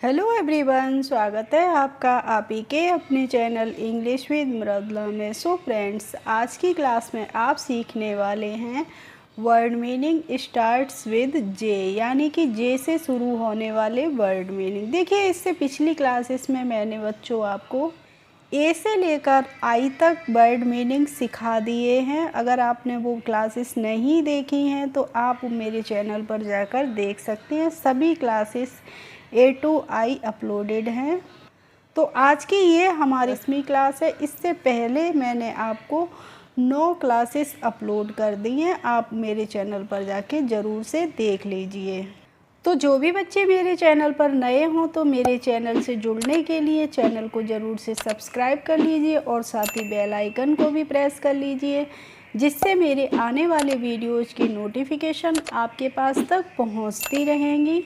Hello everyone, स्वागत है आपका आप ही के अपने चैनल इंग्लिश विद मृदुला में। सो फ्रेंड्स, आज की क्लास में आप सीखने वाले हैं word meaning starts with J, यानी कि जे से शुरू होने वाले वर्ड मीनिंग। देखिए, इससे पिछली क्लासेस में मैंने बच्चों आपको ए से लेकर आई तक वर्ड मीनिंग सिखा दिए हैं। अगर आपने वो क्लासेस नहीं देखी हैं तो आप मेरे चैनल पर जाकर देख सकते हैं। सभी classes A to I uploaded हैं। तो आज की ये हमारी 10वीं क्लास है। इससे पहले मैंने आपको 9 क्लासेस अपलोड कर दी हैं। आप मेरे चैनल पर जाके ज़रूर से देख लीजिए। तो जो भी बच्चे मेरे चैनल पर नए हों तो मेरे चैनल से जुड़ने के लिए चैनल को ज़रूर से सब्सक्राइब कर लीजिए और साथ ही बेल आइकन को भी प्रेस कर लीजिए, जिससे मेरे आने वाले वीडियोज़ की नोटिफिकेशन आपके पास तक पहुंचती रहेंगी।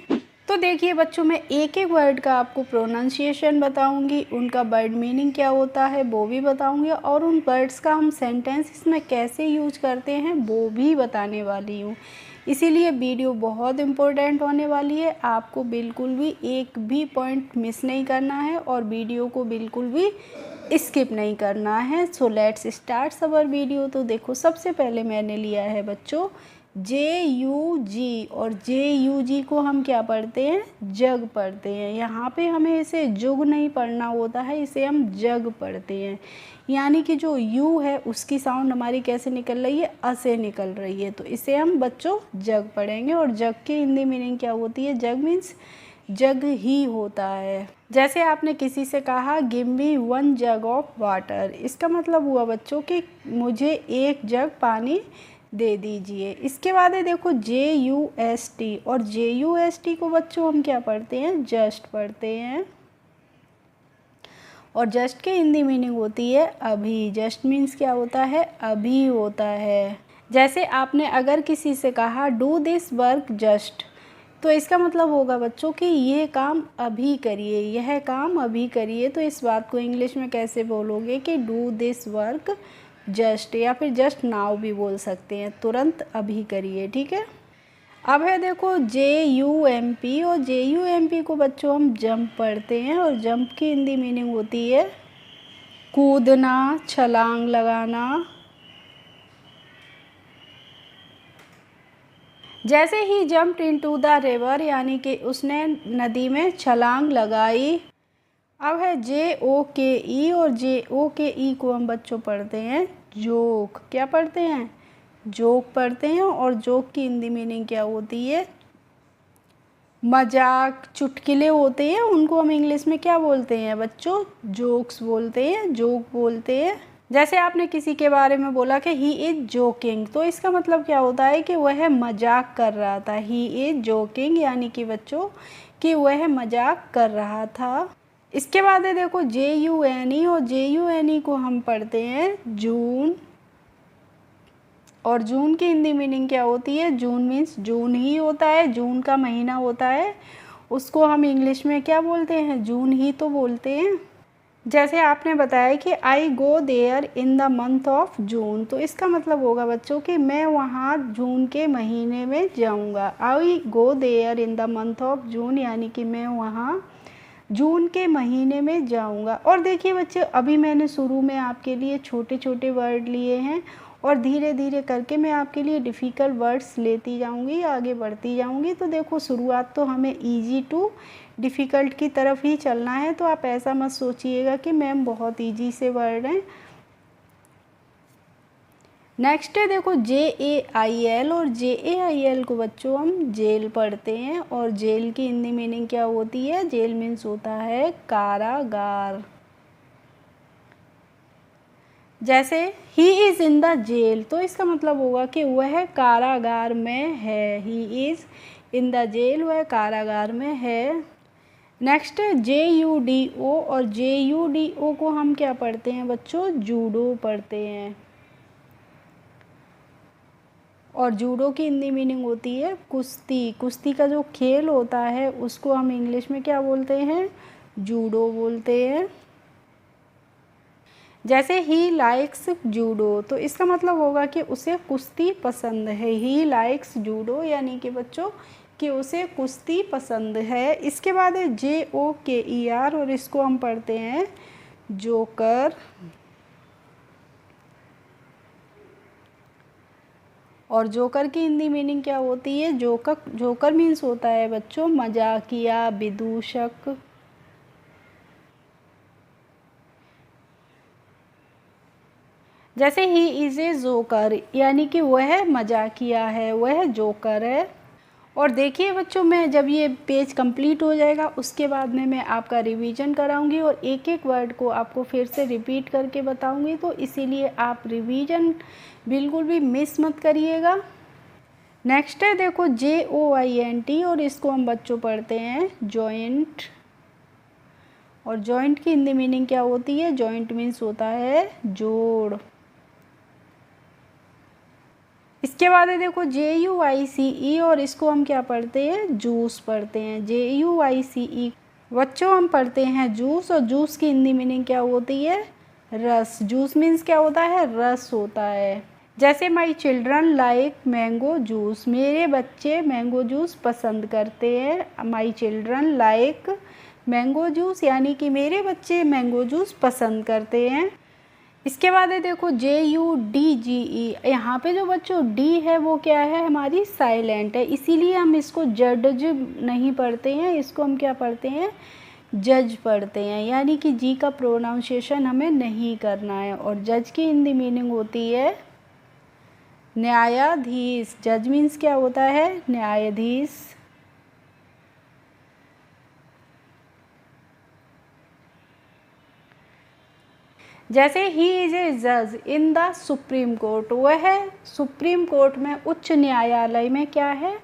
तो देखिए बच्चों, मैं एक एक वर्ड का आपको प्रोनाउंसिएशन बताऊंगी, उनका वर्ड मीनिंग क्या होता है वो भी बताऊंगी, और उन वर्ड्स का हम सेंटेंसेस में कैसे यूज करते हैं वो भी बताने वाली हूँ। इसीलिए वीडियो बहुत इम्पोर्टेंट होने वाली है। आपको बिल्कुल भी एक भी पॉइंट मिस नहीं करना है और वीडियो को बिल्कुल भी स्किप नहीं करना है। So let's start our video. तो देखो, सबसे पहले मैंने लिया है बच्चों JUG, और JUG को हम क्या पढ़ते हैं? जग पढ़ते हैं। यहाँ पे हमें इसे जुग नहीं पढ़ना होता है, इसे हम जग पढ़ते हैं। यानी कि जो यू है उसकी साउंड हमारी कैसे निकल रही है? अ से निकल रही है, तो इसे हम बच्चों जग पढ़ेंगे। और जग की हिंदी मीनिंग क्या होती है? जग मीन्स जग ही होता है। जैसे आपने किसी से कहा give me 1 jug of water, इसका मतलब हुआ बच्चों कि मुझे 1 जग पानी दे दीजिए। इसके बाद है देखो JUST, और JUST को बच्चों हम क्या पढ़ते हैं? जस्ट पढ़ते हैं। और जस्ट की हिंदी मीनिंग होती है अभी। जस्ट मीन्स क्या होता है? अभी होता है। जैसे आपने अगर किसी से कहा डू दिस वर्क जस्ट, तो इसका मतलब होगा बच्चों कि ये काम अभी करिए, यह काम अभी करिए। तो इस बात को इंग्लिश में कैसे बोलोगे कि डू दिस वर्क जस्ट, या फिर जस्ट नाउ भी बोल सकते हैं, तुरंत अभी करिए। ठीक है। अब है देखो JUMP, और JUMP को बच्चों हम जंप पढ़ते हैं। और जंप की हिंदी मीनिंग होती है कूदना, छलांग लगाना। जैसे ही जंप्ड इनटू द रिवर, यानी कि उसने नदी में छलांग लगाई। अब है JOKE, और JOKE को हम बच्चों पढ़ते हैं जोक। क्या पढ़ते हैं? जोक पढ़ते हैं। और जोक की हिंदी मीनिंग क्या होती है? मजाक, चुटकुले होते हैं, उनको हम इंग्लिश में क्या बोलते हैं बच्चों? जोक्स बोलते हैं, जोक बोलते हैं। जैसे आपने किसी के बारे में बोला कि ही इज़ जोकिंग, तो इसका मतलब क्या होता है कि वह मजाक कर रहा था। ही इज़ जोकिंग, यानी कि बच्चों कि वह मजाक कर रहा था। इसके बाद है देखो JUNE, और JUNE को हम पढ़ते हैं जून। और जून की हिंदी मीनिंग क्या होती है? जून मीन्स जून ही होता है, जून का महीना होता है, उसको हम इंग्लिश में क्या बोलते हैं? जून ही तो बोलते हैं। जैसे आपने बताया कि I go there in the month of June, तो इसका मतलब होगा बच्चों कि मैं वहाँ जून के महीने में जाऊँगा। I go there in the month of June, यानी कि मैं वहाँ जून के महीने में जाऊंगा। और देखिए बच्चे, अभी मैंने शुरू में आपके लिए छोटे छोटे वर्ड लिए हैं, और धीरे धीरे करके मैं आपके लिए डिफ़िकल्ट वर्ड्स लेती जाऊंगी, आगे बढ़ती जाऊंगी। तो देखो, शुरुआत तो हमें इजी टू डिफ़िकल्ट की तरफ ही चलना है। तो आप ऐसा मत सोचिएगा कि मैम बहुत इजी से वर्ड हैं। नेक्स्ट है देखो JAIL, और JAIL को बच्चों हम जेल पढ़ते हैं। और जेल की हिंदी मीनिंग क्या होती है? जेल मीन्स होता है कारागार। जैसे he is in the jail, तो इसका मतलब होगा कि वह कारागार में है। He is in the jail, वह कारागार में है। नेक्स्ट है JUDO, और JUDO को हम क्या पढ़ते हैं बच्चों? जूडो पढ़ते हैं। और जूडो की हिंदी मीनिंग होती है कुश्ती। कुश्ती का जो खेल होता है उसको हम इंग्लिश में क्या बोलते हैं? जूडो बोलते हैं। जैसे ही लाइक्स जूडो, तो इसका मतलब होगा कि उसे कुश्ती पसंद है। ही लाइक्स जूडो, यानी कि बच्चों कि उसे कुश्ती पसंद है। इसके बाद है JOKER और इसको हम पढ़ते हैं जोकर। और जोकर की हिंदी मीनिंग क्या होती है? जोकर मीन्स होता है बच्चों मजाकिया, विदूषक। जैसे ही इज़ ए जोकर यानी कि वह मजाकिया है, वह जोकर है। और देखिए बच्चों, मैं जब ये पेज कंप्लीट हो जाएगा उसके बाद में मैं आपका रिवीजन कराऊंगी और एक एक वर्ड को आपको फिर से रिपीट करके बताऊंगी, तो इसीलिए आप रिवीजन बिल्कुल भी मिस मत करिएगा। नेक्स्ट है देखो JOINT और इसको हम बच्चों पढ़ते हैं जॉइंट। और जॉइंट की हिंदी मीनिंग क्या होती है? जॉइंट मीन्स होता है जोड़। इसके बाद है देखो JUICE और इसको हम क्या पढ़ते हैं? जूस पढ़ते हैं। JUICE बच्चों हम पढ़ते हैं जूस। और जूस की हिंदी मीनिंग क्या होती है? रस। जूस मीन्स क्या होता है? रस होता है। जैसे my children like mango juice, मेरे बच्चे मैंगो जूस पसंद करते हैं। My children like mango juice यानी कि मेरे बच्चे मैंगो जूस पसंद करते हैं। इसके बाद है देखो JUDGE, यहाँ पे जो बच्चों डी है वो क्या है? हमारी साइलेंट है, इसीलिए हम इसको जज नहीं पढ़ते हैं, इसको हम क्या पढ़ते हैं? जज पढ़ते हैं। यानी कि जी का प्रोनाउंसिएशन हमें नहीं करना है। और जज की हिंदी मीनिंग होती है न्यायाधीश। जज मीन्स क्या होता है? न्यायाधीश। जैसे ही इज ए जज इन द सुप्रीम कोर्ट, वह सुप्रीम कोर्ट में, उच्च न्यायालय में क्या है?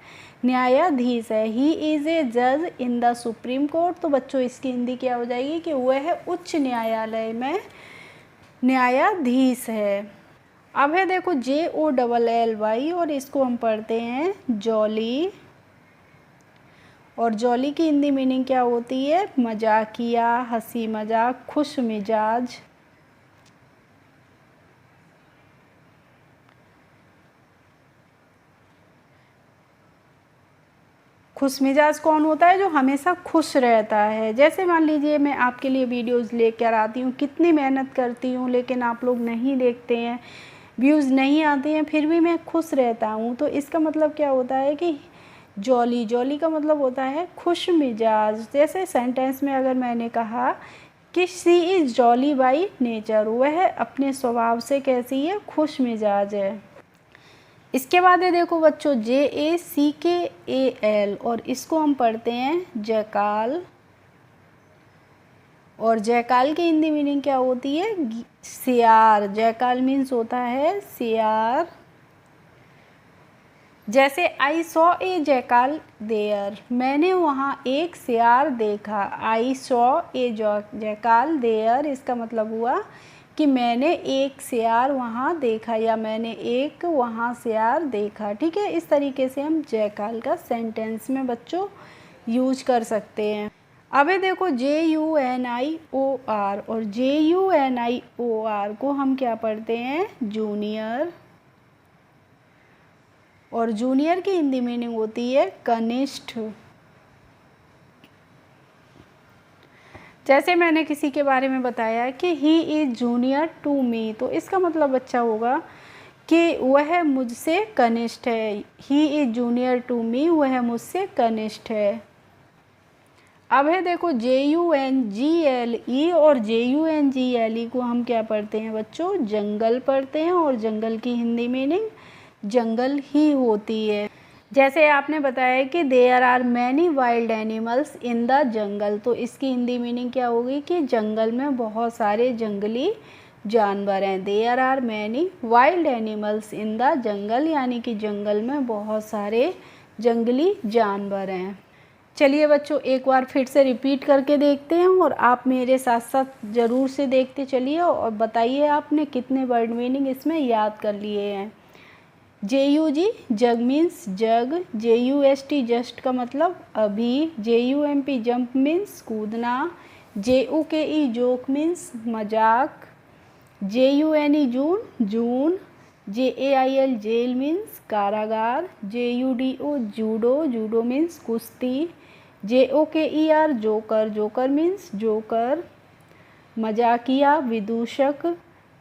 न्यायाधीश है। ही इज ए जज इन द सुप्रीम कोर्ट, तो बच्चों इसकी हिंदी क्या हो जाएगी कि वह उच्च न्यायालय में न्यायाधीश है। अब है देखो JOLLY और इसको हम पढ़ते हैं जॉली। और जॉली की हिंदी मीनिंग क्या होती है? मजाकिया, हंसी मजाक, खुश मिजाज। खुश मिजाज कौन होता है? जो हमेशा खुश रहता है। जैसे मान लीजिए मैं आपके लिए वीडियोस लेकर आती हूँ, कितनी मेहनत करती हूँ लेकिन आप लोग नहीं देखते हैं, व्यूज़ नहीं आते हैं, फिर भी मैं खुश रहता हूँ, तो इसका मतलब क्या होता है कि जॉली। जॉली का मतलब होता है खुश मिजाज। जैसे सेंटेंस में अगर मैंने कहा कि she is jolly by nature, वह अपने स्वभाव से कैसी है? खुश मिजाज है। इसके बाद है देखो बच्चों JACKAL और इसको हम पढ़ते हैं जैकाल। और जैकाल की हिंदी मीनिंग क्या होती है? सियार। जैकाल मीन्स होता है सियार। जैसे I saw a jackal there, मैंने वहाँ एक सियार देखा। I saw a jackal there, इसका मतलब हुआ कि मैंने एक सियार वहाँ देखा या मैंने एक वहाँ सियार देखा। ठीक है, इस तरीके से हम जैकाल का सेंटेंस में बच्चों यूज कर सकते हैं। अब देखो JUNIOR और JUNIOR को हम क्या पढ़ते हैं? जूनियर। और जूनियर की हिंदी मीनिंग होती है कनिष्ठ। जैसे मैंने किसी के बारे में बताया कि he is junior to me, तो इसका मतलब अच्छा होगा कि वह मुझसे कनिष्ठ है। He is junior to me, वह मुझसे कनिष्ठ है। अब है देखो JUNGLE और JUNGLE को हम क्या पढ़ते हैं बच्चों? जंगल पढ़ते हैं। और जंगल की हिंदी मीनिंग जंगल ही होती है। जैसे आपने बताया कि there are many wild animals in the jungle, तो इसकी हिंदी मीनिंग क्या होगी कि जंगल में बहुत सारे जंगली जानवर हैं। There are many wild animals in the jungle यानी कि जंगल में बहुत सारे जंगली जानवर हैं। चलिए बच्चों, एक बार फिर से रिपीट करके देखते हैं और आप मेरे साथ साथ ज़रूर से देखते चलिए और बताइए आपने कितने वर्ड मीनिंग इसमें याद कर लिए हैं। JUG जग मीन्स जग। JUST जस्ट का मतलब अभी। JUMP जंप मीन्स कूदना। JOKE जोक मीन्स मजाक। JUNE जून जून। JAIL जेल मीन्स कारागार, JUDO जूडो, जूडो मीन्स कुश्ती, JOKER joker, joker means joker, मजाकिया विदूषक,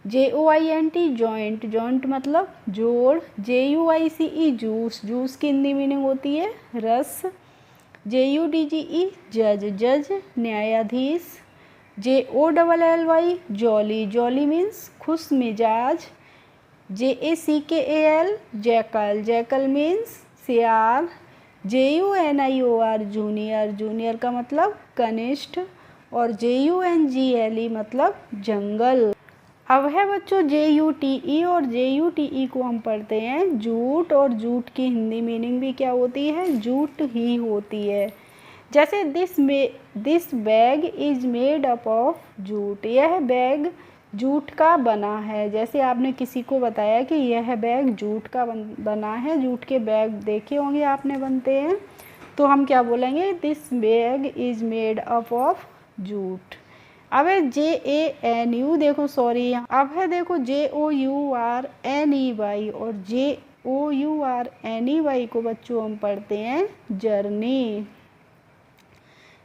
JOINT जॉइंट, जॉइंट मतलब जोड़, JUICE जूस, जूस की हिंदी मीनिंग होती है रस, JUDGE जज, जज न्यायाधीश, JOLLY जॉली, जॉली मीन्स खुश मिजाज, JACKAL जैकल, जैकल मीन्स सियार, JUNIOR जूनियर, जूनियर का मतलब कनिष्ठ, और JUNGLE मतलब जंगल। अब है बच्चों JUTE, और JUTE को हम पढ़ते हैं जूट, और जूट की हिंदी मीनिंग भी क्या होती है, जूट ही होती है। जैसे this bag is made up of jute, यह बैग जूट का बना है। जैसे आपने किसी को बताया कि यह बैग जूट का बना है, जूट के बैग देखे होंगे आपने बनते हैं, तो हम क्या बोलेंगे, this bag is made up of jute. अब है JANU, देखो सॉरी, अब है देखो JOURNEY, और JOURNEY को बच्चों हम पढ़ते हैं जर्नी।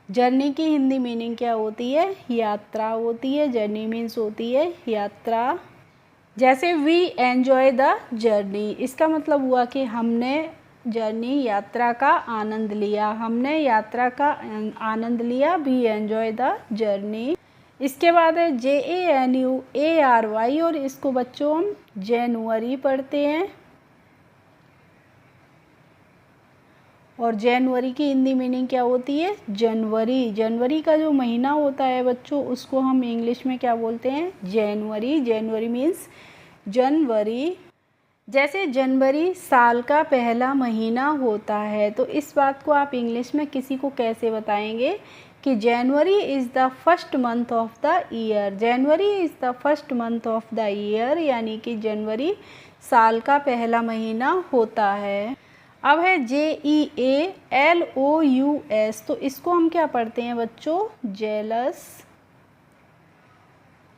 जर्नी की हिंदी मीनिंग क्या होती है, यात्रा होती है, जर्नी मीन्स होती है यात्रा। जैसे वी एन्जॉय द जर्नी, इसका मतलब हुआ कि हमने जर्नी यात्रा का आनंद लिया, हमने यात्रा का आनंद लिया, वी एन्जॉय द जर्नी। इसके बाद है JANUARY, और इसको बच्चों हम जनवरी पढ़ते हैं, और जनवरी की हिंदी मीनिंग क्या होती है, जनवरी। जनवरी का जो महीना होता है बच्चों, उसको हम इंग्लिश में क्या बोलते हैं, जनवरी। जनवरी मीन्स जनवरी। जैसे जनवरी साल का पहला महीना होता है, तो इस बात को आप इंग्लिश में किसी को कैसे बताएंगे कि जनवरी is the first month of the year, January is the first month of the year, यानी कि जनवरी साल का पहला महीना होता है। अब है JEALOUS, तो इसको हम क्या पढ़ते हैं बच्चों, जेलस,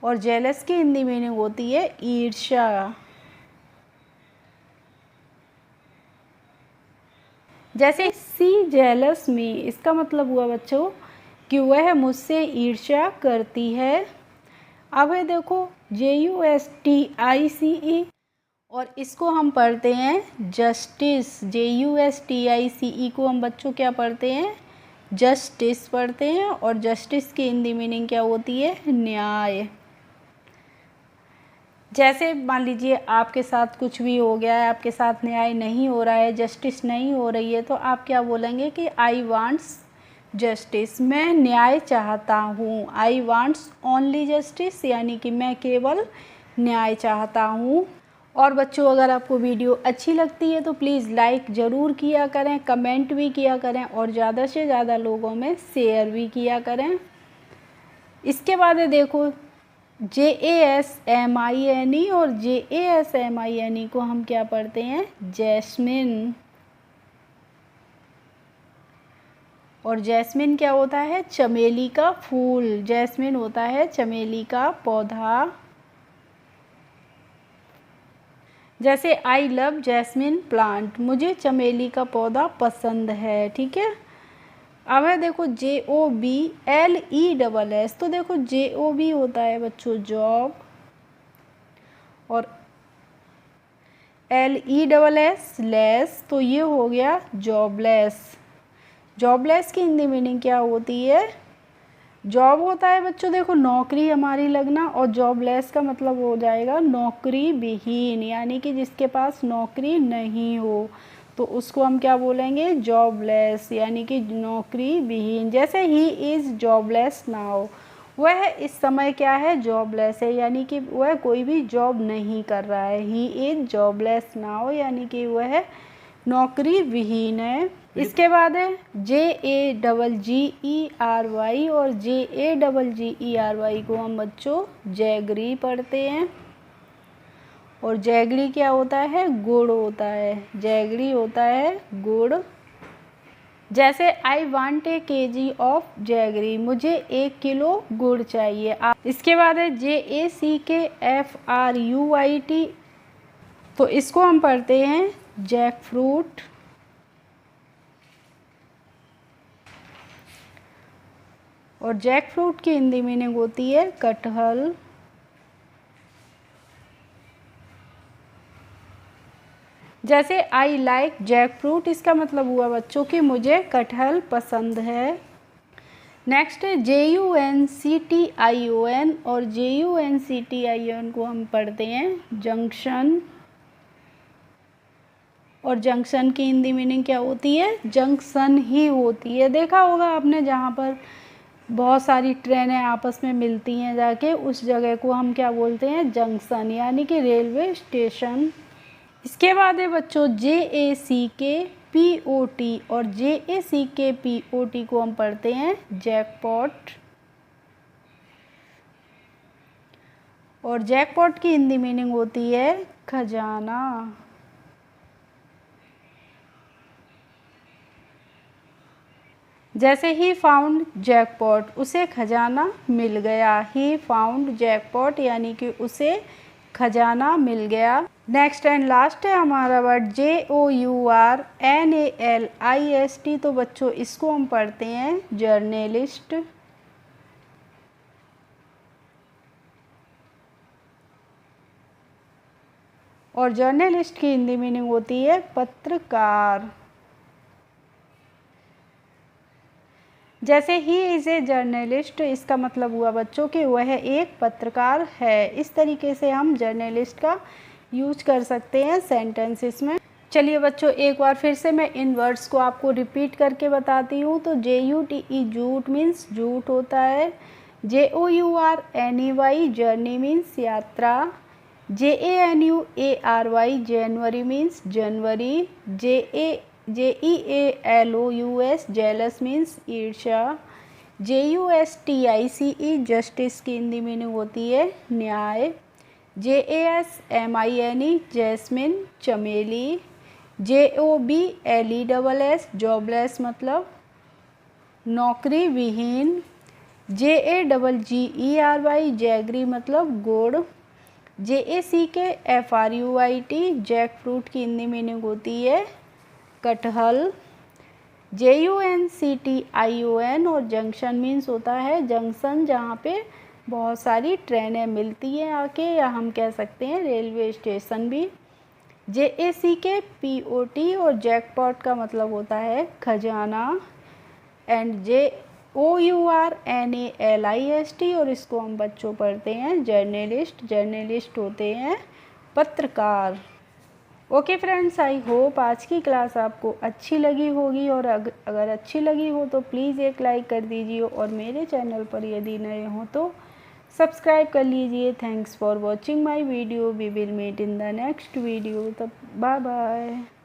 और जेलस की हिंदी मीनिंग होती है ईर्ष्या। जैसे सी जेलस मी, इसका मतलब हुआ बच्चों कि वह मुझसे ईर्ष्या करती है। अब है देखो JUSTICE, और इसको हम पढ़ते हैं जस्टिस। JUSTICE को हम बच्चों क्या पढ़ते हैं, जस्टिस पढ़ते हैं, और जस्टिस की हिंदी मीनिंग क्या होती है, न्याय। जैसे मान लीजिए आपके साथ कुछ भी हो गया है, आपके साथ न्याय नहीं हो रहा है, जस्टिस नहीं हो रही है, तो आप क्या बोलेंगे कि आई वांट्स जस्टिस, मैं न्याय चाहता हूँ। आई वांट्स ओनली जस्टिस, यानी कि मैं केवल न्याय चाहता हूँ। और बच्चों अगर आपको वीडियो अच्छी लगती है तो प्लीज़ लाइक ज़रूर किया करें, कमेंट भी किया करें, और ज़्यादा से ज़्यादा लोगों में शेयर भी किया करें। इसके बाद है देखो JASMINE, और JASMINE को हम क्या पढ़ते हैं, जैस्मिन। और जैस्मिन क्या होता है, चमेली का फूल, जैस्मिन होता है चमेली का पौधा। जैसे आई लव जैस्मिन प्लांट, मुझे चमेली का पौधा पसंद है, ठीक है। अब है देखो JOBLESS, तो देखो JOB होता है बच्चों जॉब, और LESS लेस, तो ये हो गया जॉबलेस। जॉबलेस की हिंदी मीनिंग क्या होती है, जॉब होता है बच्चों देखो नौकरी हमारी लगना, और जॉबलेस का मतलब हो जाएगा नौकरी विहीन, यानी कि जिसके पास नौकरी नहीं हो, तो उसको हम क्या बोलेंगे, जॉबलेस, यानी कि नौकरी विहीन। जैसे ही इज़ जॉबलेस नाउ, वह इस समय क्या है, जॉबलेस है, यानी कि वह कोई भी जॉब नहीं कर रहा है। ही इज़ जॉबलेस नाउ, यानी कि वह नौकरी विहीन है। इसके बाद है JAGGERY, और JAGGERY को हम बच्चों जैगरी पढ़ते हैं, और जैगरी क्या होता है, गुड़ होता है, जैगरी होता है गुड़। जैसे I want a KG of jaggery, मुझे 1 किलो गुड़ चाहिए। इसके बाद है JACKFRUIT, तो इसको हम पढ़ते हैं जैक फ्रूट। और जैक फ्रूट की हिंदी मीनिंग होती है कटहल। जैसे आई लाइक जैक फ्रूट, इसका मतलब हुआ बच्चों कि मुझे कटहल पसंद है। नेक्स्ट है JUNCTION, और JUNCTION को हम पढ़ते हैं जंक्शन। और जंक्शन की हिंदी मीनिंग क्या होती है? जंक्शन ही होती है। देखा होगा आपने, जहाँ पर बहुत सारी ट्रेनें आपस में मिलती हैं जाके, उस जगह को हम क्या बोलते हैं? जंक्शन, यानी कि रेलवे स्टेशन। इसके बाद है बच्चों JACKPOT, और JACKPOT को हम पढ़ते हैं जैकपॉट। और जैकपॉट की हिंदी मीनिंग होती है खजाना। जैसे ही फाउंड जैकपॉट, उसे खजाना मिल गया। ही फाउंड जैकपॉट, यानी कि उसे खजाना मिल गया। नेक्स्ट एंड लास्ट है हमारा वर्ड JOURNALIST, तो बच्चों इसको हम पढ़ते हैं जर्नलिस्ट। और जर्नलिस्ट की हिंदी मीनिंग होती है पत्रकार। जैसे ही इज़ ए जर्नलिस्ट, इसका मतलब हुआ बच्चों कि वह एक पत्रकार है। इस तरीके से हम जर्नलिस्ट का यूज कर सकते हैं सेंटेंसेस में। चलिए बच्चों, एक बार फिर से मैं इन वर्ड्स को आपको रिपीट करके बताती हूँ। तो JUTE जूट मीन्स जूट होता है। JOURNEY जर्नी मीन्स यात्रा। JANUARY जनवरी मीन्स जनवरी। JEALOUS जेलस मीन्स ईर्ष्या। JUSTICE जस्टिस की हिंदी मीनिंग होती है न्याय। JASMINE जैस्मिन चमेली। JOBLESS जॉबलेस मतलब नौकरी विहीन। JAGGERY जैगरी मतलब गुड़। JACKFRUIT जैक फ्रूट की हिंदी मीनिंग होती है कटहल। JUNCTION, और जंक्शन मीन्स होता है जंक्शन, जहाँ पे बहुत सारी ट्रेनें मिलती हैं आके, या हम कह सकते हैं रेलवे स्टेशन भी। JACKPOT, और जैकपॉट का मतलब होता है खजाना। एंड JOURNALIST, और इसको हम बच्चों पढ़ते हैं जर्नलिस्ट। जर्नलिस्ट होते हैं पत्रकार। ओके फ्रेंड्स, आई होप आज की क्लास आपको अच्छी लगी होगी, और अगर अच्छी लगी हो तो प्लीज़ एक लाइक कर दीजिए, और मेरे चैनल पर यदि नए हो तो सब्सक्राइब कर लीजिए। Thanks for watching my video. We will meet in the next video. तब बाय बाय।